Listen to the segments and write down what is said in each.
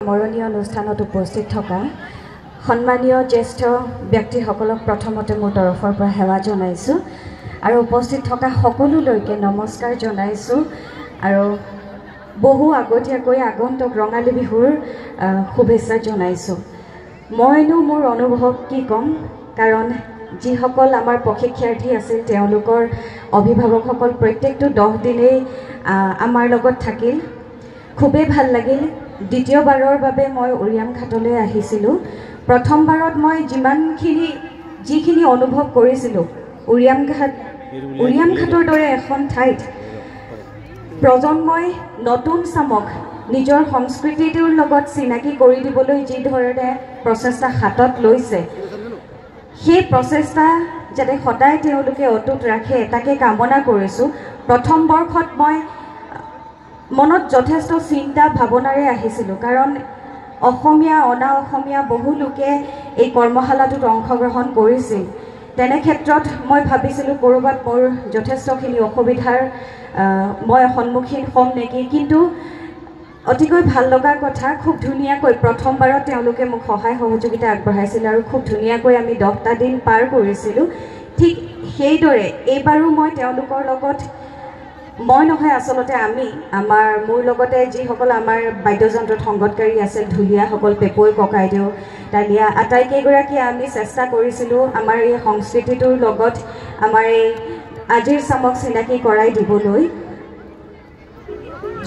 মৰণীয় অনুষ্ঠানত উপস্থিত থকা সন্মানীয় জ্যেষ্ঠ ব্যক্তিসকলক প্ৰথমতে মোৰ তৰফৰ পৰা সেৱা জনাইছোঁ আৰু উপস্থিত থকা সকলোলৈকে নমস্কাৰ জনাইছোঁ আৰু বহু আগতীয়াকৈ আগন্তুক ৰঙালী বিহুৰ শুভেচ্ছা জনাইছোঁ। মইনো মোৰ অনুভৱ কি ক'ম, কাৰণ যিসকল আমাৰ প্ৰশিক্ষাৰ্থী আছিল তেওঁলোকৰ অভিভাৱকসকল প্ৰত্যেকটো 10 দিনেই আমাৰ লগত থাকিল। খুবেই ভাল লাগিল। দ্বিতীয়বাৰৰ বাবে মই উৰিয়াম ঘাটলৈ আহিছিলোঁ। প্ৰথমবাৰত মই যিখিনি অনুভৱ কৰিছিলোঁ উৰিয়াম ঘাটৰ দৰে এখন ঠাইত প্ৰজন্মই নতুন চামক নিজৰ সংস্কৃতিটোৰ লগত চিনাকি কৰি দিবলৈ যি ধৰণে প্ৰচেষ্টা হাতত লৈছে, সেই প্ৰচেষ্টা যাতে সদায় তেওঁলোকে অটুট ৰাখে তাকে কামনা কৰিছোঁ। প্ৰথম বৰ্ষত মই মনত যথেষ্ট চিন্তা ভাৱনাৰে আহিছিলোঁ, কাৰণ অসমীয়া অনা অসমীয়া বহু লোকে এই কৰ্মশালাটোত অংশগ্ৰহণ কৰিছিল। তেনে ক্ষেত্ৰত মই ভাবিছিলোঁ ক'ৰবাত মোৰ যথেষ্টখিনি অসুবিধাৰ মই সন্মুখীন হ'ম নেকি, কিন্তু অতিকৈ ভাল লগা কথা, খুব ধুনীয়াকৈ প্ৰথমবাৰত তেওঁলোকে মোক সহায় সহযোগিতা আগবঢ়াইছিল আৰু খুব ধুনীয়াকৈ আমি 10টা দিন পাৰ কৰিছিলোঁ। ঠিক সেইদৰে এইবাৰো মই তেওঁলোকৰ লগত, মই নহয় আচলতে মোৰ লগতে যিসকল আমাৰ বাদ্যযন্ত্ৰত সংগতকাৰী আছিল, ঢুলীয়াসকল, পেপৈ, ককাইদেউ, তালিয়া, আটাইকেইগৰাকী আমি চেষ্টা কৰিছিলোঁ আমাৰ এই সংস্কৃতিটোৰ লগত আমাৰ এই আজিৰ চামক চিনাকি কৰাই দিবলৈ।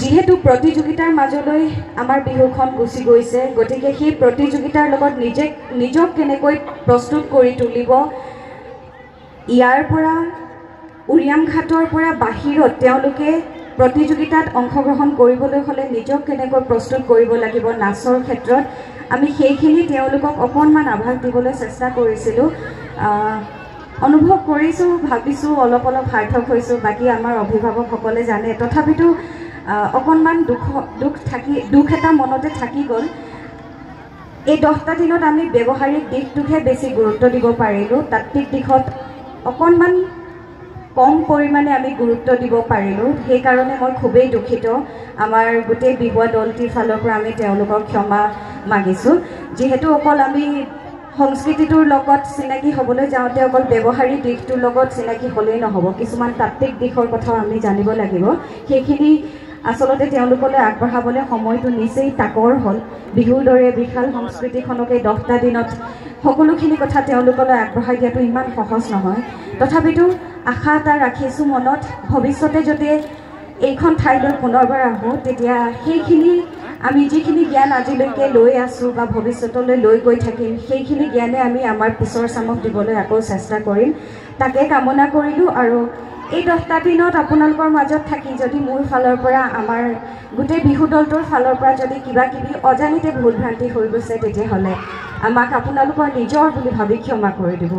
যিহেতু প্ৰতিযোগিতাৰ মাজলৈ আমাৰ বিহুখন গুচি গৈছে, গতিকে সেই প্ৰতিযোগিতাৰ লগত নিজক কেনেকৈ প্ৰস্তুত কৰি তুলিব, ইয়াৰ পৰা উৰিয়াম ঘাটৰ পৰা বাহিৰত তেওঁলোকে প্ৰতিযোগিতাত অংশগ্ৰহণ কৰিবলৈ হ'লে নিজক কেনেকৈ প্ৰস্তুত কৰিব লাগিব নাচৰ ক্ষেত্ৰত, আমি সেইখিনি তেওঁলোকক অকণমান আভাস দিবলৈ চেষ্টা কৰিছিলোঁ। অনুভৱ কৰিছোঁ, ভাবিছোঁ অলপ সাৰ্থক হৈছোঁ, বাকী আমাৰ অভিভাৱকসকলে জানে। তথাপিতো অকণমান দুখ এটা মনতে থাকি গ'ল। এই 10টা দিনত আমি ব্যৱহাৰিক দিশটোকহে বেছি গুৰুত্ব দিব পাৰিলোঁ, তাত্ত্বিক দিশত অকণমান কম পৰিমাণে আমি গুৰুত্ব দিব পাৰিলোঁ। সেইকাৰণে মই খুবেই দুখিত। আমাৰ গোটেই বিহুৱা দলটিৰ ফালৰ পৰা আমি তেওঁলোকক ক্ষমা মাগিছোঁ। যিহেতু অকল আমি সংস্কৃতিটোৰ লগত চিনাকি হ'বলৈ যাওঁতে অকল ব্যৱহাৰিক দিশটোৰ লগত চিনাকি হ'লেই নহ'ব, কিছুমান তাত্ত্বিক দিশৰ কথাও আমি জানিব লাগিব। সেইখিনি আচলতে তেওঁলোকলৈ আগবঢ়াবলৈ সময়টো নিচেই তাকৰ হ'ল। বিহুৰ দৰে বিশাল সংস্কৃতিখনক এই 10টা দিনত সকলোখিনি কথা তেওঁলোকলৈ আগবঢ়াই দিয়াটো ইমান সহজ নহয়। তথাপিতো আশা এটা ৰাখিছোঁ মনত, ভৱিষ্যতে যদি এইখন ঠাইলৈ পুনৰবাৰ আহোঁ, তেতিয়া সেইখিনি আমি যিখিনি জ্ঞান আজিলৈকে লৈ আছোঁ বা ভৱিষ্যতলৈ লৈ গৈ থাকিম, সেইখিনি জ্ঞানে আমি আমাৰ পিছৰ চামক দিবলৈ আকৌ চেষ্টা কৰিম, তাকে কামনা কৰিলোঁ। আৰু এই 10টা দিনত আপোনালোকৰ মাজত থাকি যদি মোৰ ফালৰ পৰা, আমাৰ গোটেই বিহু দলটোৰ ফালৰ পৰা যদি কিবা কিবি অজানিতে ভুল ভ্ৰান্তি হৈ গৈছে, তেতিয়াহ'লে আমাক আপোনালোকৰ নিজৰ বুলি ভাবি ক্ষমা কৰি দিব।